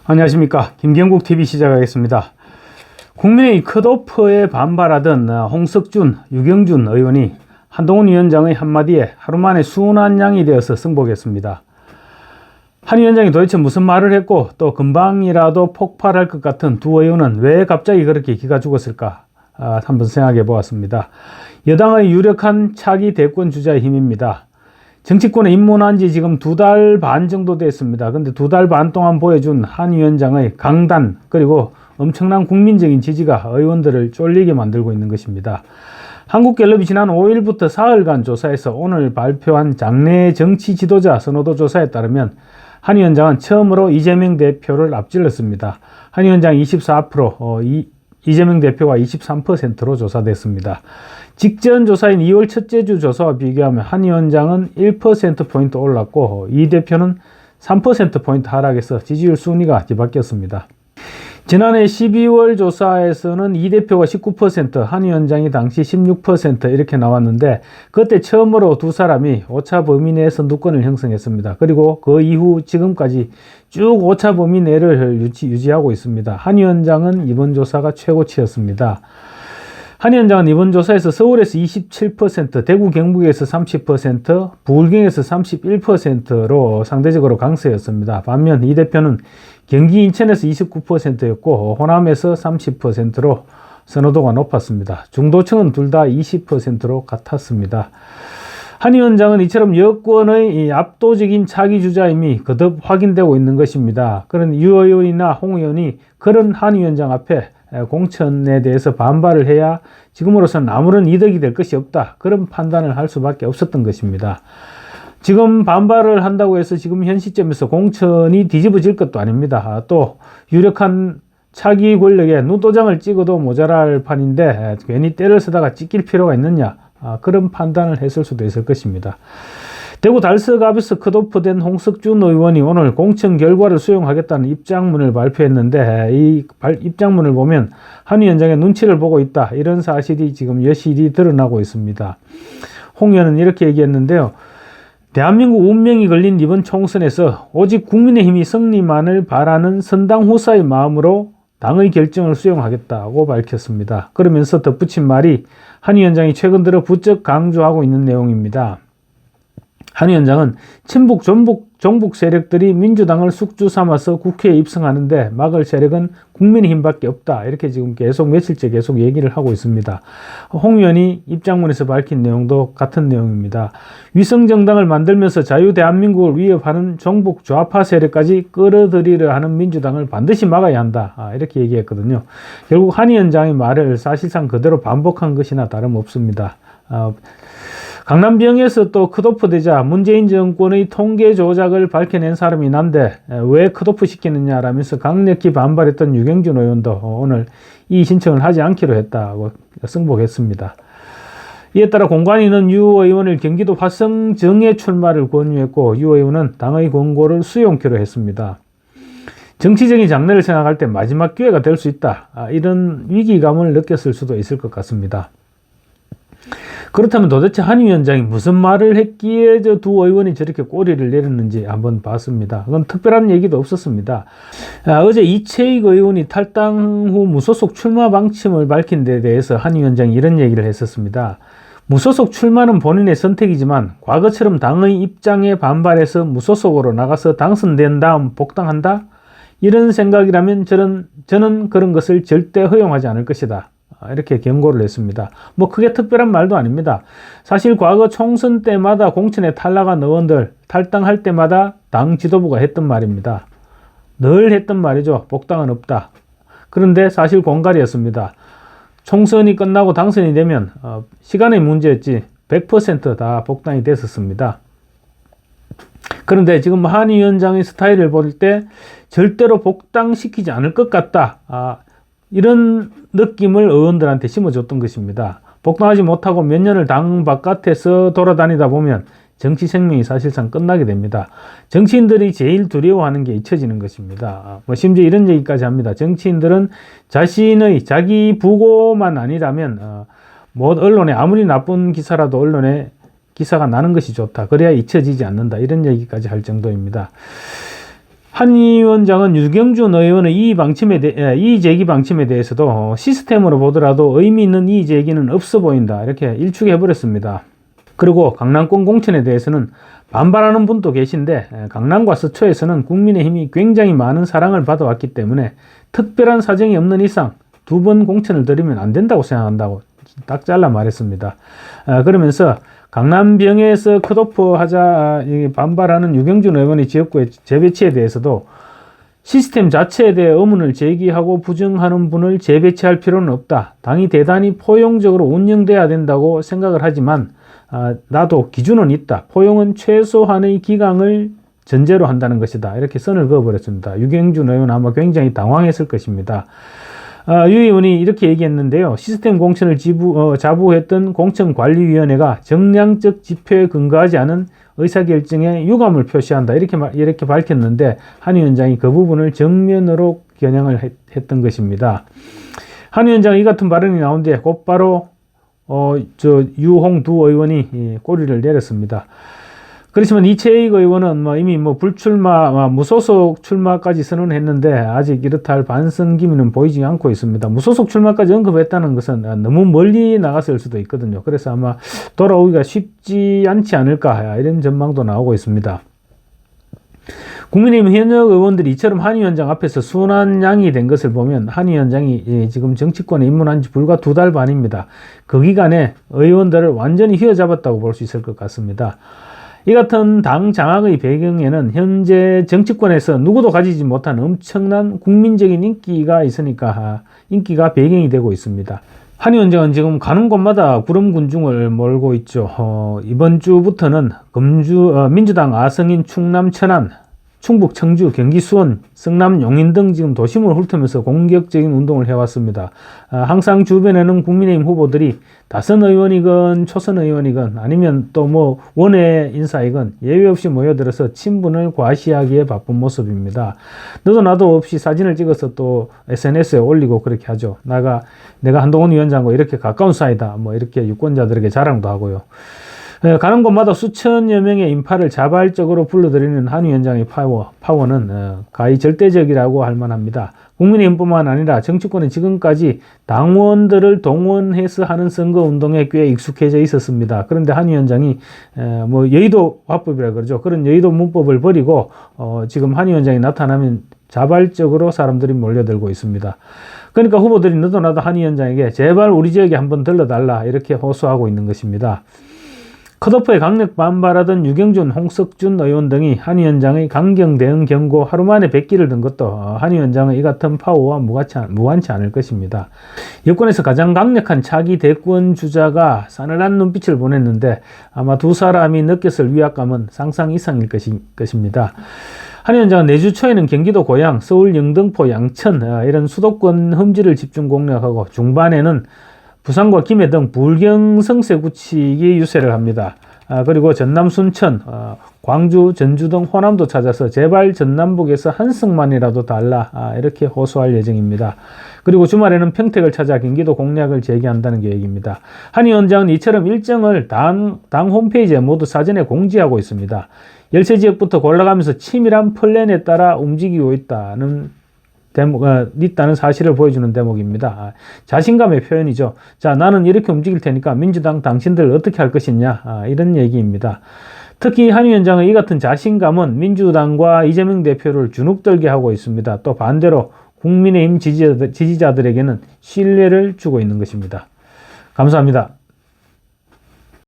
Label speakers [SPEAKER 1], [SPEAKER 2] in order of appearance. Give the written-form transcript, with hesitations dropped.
[SPEAKER 1] 안녕하십니까. 김경국TV 시작하겠습니다. 국민의 컷오프에 반발하던 홍석준, 유경준 의원이 한동훈 위원장의 한마디에 하루 만에 순환양이 되어서 승복했습니다. 한 위원장이 도대체 무슨 말을 했고 또 금방이라도 폭발할 것 같은 두 의원은 왜 갑자기 그렇게 기가 죽었을까 한번 생각해 보았습니다. 여당의 유력한 차기 대권 주자의 힘입니다. 정치권에 입문한 지 지금 2달 반 정도 됐습니다. 근데 2달 반 동안 보여준 한 위원장의 강단 그리고 엄청난 국민적인 지지가 의원들을 쫄리게 만들고 있는 것입니다. 한국갤럽이 지난 5일부터 사흘간 조사에서 오늘 발표한 장내 정치 지도자 선호도 조사에 따르면 한 위원장은 처음으로 이재명 대표를 앞질렀습니다. 한 위원장 24%, 이재명 대표가 23%로 조사됐습니다. 직전 조사인 2월 첫째 주 조사와 비교하면 한 위원장은 1%포인트 올랐고 이 대표는 3%포인트 하락해서 지지율 순위가 뒤바뀌었습니다. 지난해 12월 조사에서는 이 대표가 19%, 한 위원장이 당시 16% 이렇게 나왔는데 그때 처음으로 두 사람이 오차 범위 내에서 누권을 형성했습니다. 그리고 그 이후 지금까지 쭉 오차 범위 내를 유지하고 있습니다. 한 위원장은 이번 조사가 최고치였습니다. 한 위원장은 이번 조사에서 서울에서 27%, 대구 경북에서 30%, 부울경에서 31%로 상대적으로 강세였습니다. 반면 이 대표는 경기 인천에서 29%였고 호남에서 30%로 선호도가 높았습니다. 중도층은 둘 다 20%로 같았습니다. 한 위원장은 이처럼 여권의 압도적인 차기 주자임이 거듭 확인되고 있는 것입니다. 그런 유 의원이나 홍 의원이 그런 한 위원장 앞에 공천에 대해서 반발을 해야 지금으로서는 아무런 이득이 될 것이 없다. 그런 판단을 할 수밖에 없었던 것입니다. 지금 반발을 한다고 해서 지금 현 시점에서 공천이 뒤집어질 것도 아닙니다. 또 유력한 차기 권력에 눈도장을 찍어도 모자랄 판인데 괜히 때를 쓰다가 찍힐 필요가 있느냐. 그런 판단을 했을 수도 있을 것입니다. 대구 달서갑에서 컷오프된 홍석준 의원이 오늘 공천 결과를 수용하겠다는 입장문을 발표했는데 이 입장문을 보면 한 위원장의 눈치를 보고 있다. 이런 사실이 지금 여실히 드러나고 있습니다. 홍 의원은 이렇게 얘기했는데요. 대한민국 운명이 걸린 이번 총선에서 오직 국민의힘이 승리만을 바라는 선당 후사의 마음으로 당의 결정을 수용하겠다고 밝혔습니다. 그러면서 덧붙인 말이 한 위원장이 최근 들어 부쩍 강조하고 있는 내용입니다. 한 위원장은 친북 종북 세력들이 민주당을 숙주 삼아서 국회에 입성하는데 막을 세력은 국민의힘밖에 없다. 이렇게 지금 계속 며칠째 계속 얘기를 하고 있습니다. 홍 의원이 입장문에서 밝힌 내용도 같은 내용입니다. 위성정당을 만들면서 자유대한민국을 위협하는 종북 좌파 세력까지 끌어들이려 하는 민주당을 반드시 막아야 한다. 이렇게 얘기했거든요. 결국 한 위원장의 말을 사실상 그대로 반복한 것이나 다름없습니다. 강남병에서 또 컷오프 되자 문재인 정권의 통계 조작을 밝혀낸 사람이 난데 왜 컷오프 시키느냐라면서 강력히 반발했던 유경준 의원도 오늘 이 신청을 하지 않기로 했다고 승복했습니다. 이에 따라 공관위는 유 의원을 경기도 화성정에 출마를 권유했고 유 의원은 당의 권고를 수용키로 했습니다. 정치적인 장래를 생각할 때 마지막 기회가 될 수 있다. 이런 위기감을 느꼈을 수도 있을 것 같습니다. 그렇다면 도대체 한 위원장이 무슨 말을 했기에 저 두 의원이 저렇게 꼬리를 내렸는지 한번 봤습니다. 그건 특별한 얘기도 없었습니다. 어제 이채익 의원이 탈당 후 무소속 출마 방침을 밝힌 데 대해서 한 위원장이 이런 얘기를 했었습니다. 무소속 출마는 본인의 선택이지만 과거처럼 당의 입장에 반발해서 무소속으로 나가서 당선된 다음 복당한다? 이런 생각이라면 저는 그런 것을 절대 허용하지 않을 것이다. 이렇게 경고를 했습니다. 뭐 크게 특별한 말도 아닙니다. 사실 과거 총선 때마다 공천에 탈락한 의원들 탈당할 때마다 당 지도부가 했던 말입니다. 늘 했던 말이죠. 복당은 없다. 그런데 사실 공갈이었습니다. 총선이 끝나고 당선이 되면 시간의 문제였지 100% 복당이 됐었습니다. 그런데 지금 한 위원장의 스타일을 볼 때 절대로 복당시키지 않을 것 같다. 이런 느낌을 의원들한테 심어줬던 것입니다. 복당하지 못하고 몇 년을 당 바깥에서 돌아다니다 보면 정치 생명이 사실상 끝나게 됩니다. 정치인들이 제일 두려워하는 게 잊혀지는 것입니다. 심지어 이런 얘기까지 합니다. 정치인들은 자기 부고만 아니라면 언론에 아무리 나쁜 기사라도 언론에 기사가 나는 것이 좋다. 그래야 잊혀지지 않는다. 이런 얘기까지 할 정도입니다. 한 위원장은 유경준 의원의 이의제기 방침에 대해서도 시스템으로 보더라도 의미 있는 이의제기는 없어 보인다, 이렇게 일축해버렸습니다. 그리고 강남권 공천에 대해서는 반발하는 분도 계신데, 강남과 서초에서는 국민의힘이 굉장히 많은 사랑을 받아왔기 때문에 특별한 사정이 없는 이상 두 번 공천을 드리면 안 된다고 생각한다고 딱 잘라 말했습니다. 그러면서 강남병에서 컷오프 하자 반발하는 유경준 의원의 지역구의 재배치에 대해서도 시스템 자체에 대해 의문을 제기하고 부정하는 분을 재배치할 필요는 없다. 당이 대단히 포용적으로 운영돼야 된다고 생각을 하지만 나도 기준은 있다. 포용은 최소한의 기강을 전제로 한다는 것이다. 이렇게 선을 그어버렸습니다. 유경준 의원은 아마 굉장히 당황했을 것입니다. 유 의원이 이렇게 얘기했는데요. 시스템 공천을 자부했던 공천관리위원회가 정량적 지표에 근거하지 않은 의사결정에 유감을 표시한다, 이렇게 밝혔는데, 한 위원장이 그 부분을 정면으로 겨냥을 했던 것입니다. 한 위원장이 이 같은 발언이 나온 뒤에 곧바로 유홍 두 의원이 꼬리를 내렸습니다. 그렇지만 이채익 의원은 이미 불출마, 무소속 출마까지 선언했는데 아직 이렇다 할 반성 기미는 보이지 않고 있습니다. 무소속 출마까지 언급했다는 것은 너무 멀리 나갔을 수도 있거든요. 그래서 아마 돌아오기가 쉽지 않지 않을까, 이런 전망도 나오고 있습니다. 국민의힘 현역 의원들이 이처럼 한 위원장 앞에서 순환양이 된 것을 보면 한 위원장이 지금 정치권에 입문한 지 불과 2달 반입니다. 그 기간에 의원들을 완전히 휘어잡았다고 볼 수 있을 것 같습니다. 이 같은 당 장악의 배경에는 현재 정치권에서 누구도 가지지 못한 엄청난 국민적인 인기가 있으니까 인기가 배경이 되고 있습니다. 한 위원장은 지금 가는 곳마다 구름군중을 몰고 있죠. 이번 주부터는 민주당 아성인 충남 천안, 충북 청주, 경기 수원, 성남 용인 등 지금 도심을 훑으면서 공격적인 운동을 해왔습니다. 항상 주변에는 국민의힘 후보들이 다선 의원이건 초선 의원이건 아니면 또 원외 인사이건 예외 없이 모여들어서 친분을 과시하기에 바쁜 모습입니다. 너도 나도 없이 사진을 찍어서 또 SNS에 올리고 그렇게 하죠. 내가 한동훈 위원장과 이렇게 가까운 사이다, 이렇게 유권자들에게 자랑도 하고요. 가는 곳마다 수천여 명의 인파를 자발적으로 불러들이는 한 위원장의 파워는 가히 절대적이라고 할 만합니다. 국민의힘뿐만 아니라 정치권은 지금까지 당원들을 동원해서 하는 선거운동에 꽤 익숙해져 있었습니다. 그런데 한 위원장이 여의도 화법이라 그러죠. 그런 여의도 문법을 버리고 지금 한 위원장이 나타나면 자발적으로 사람들이 몰려들고 있습니다. 그러니까 후보들이 너도 나도 한 위원장에게 제발 우리 지역에 한번 들러달라, 이렇게 호소하고 있는 것입니다. 컷오프에 강력 반발하던 유경준, 홍석준 의원 등이 한 위원장의 강경 대응 경고 하루 만에 백기를 든 것도 한 위원장의 이 같은 파워와 무관치 않을 것입니다. 여권에서 가장 강력한 차기 대권 주자가 싸늘한 눈빛을 보냈는데 아마 두 사람이 느꼈을 위압감은 상상 이상일 것입니다. 한 위원장은 내주 초에는 경기도 고양, 서울 영등포, 양천 이런 수도권 험지를 집중 공략하고 중반에는 부산과 김해 등 불경성세 구치기 유세를 합니다. 그리고 전남 순천, 광주, 전주 등 호남도 찾아서 제발 전남북에서 한 석만이라도 달라, 이렇게 호소할 예정입니다. 그리고 주말에는 평택을 찾아 경기도 공략을 재개한다는 계획입니다. 한 위원장은 이처럼 일정을 당 홈페이지에 모두 사전에 공지하고 있습니다. 열세 지역부터 골라가면서 치밀한 플랜에 따라 움직이고 있다는 사실을 보여주는 대목입니다. 자신감의 표현이죠. 자, 나는 이렇게 움직일 테니까 민주당 당신들 어떻게 할 것이냐, 이런 얘기입니다. 특히 한 위원장의 이 같은 자신감은 민주당과 이재명 대표를 주눅들게 하고 있습니다. 또 반대로 국민의힘 지지자들에게는 신뢰를 주고 있는 것입니다. 감사합니다.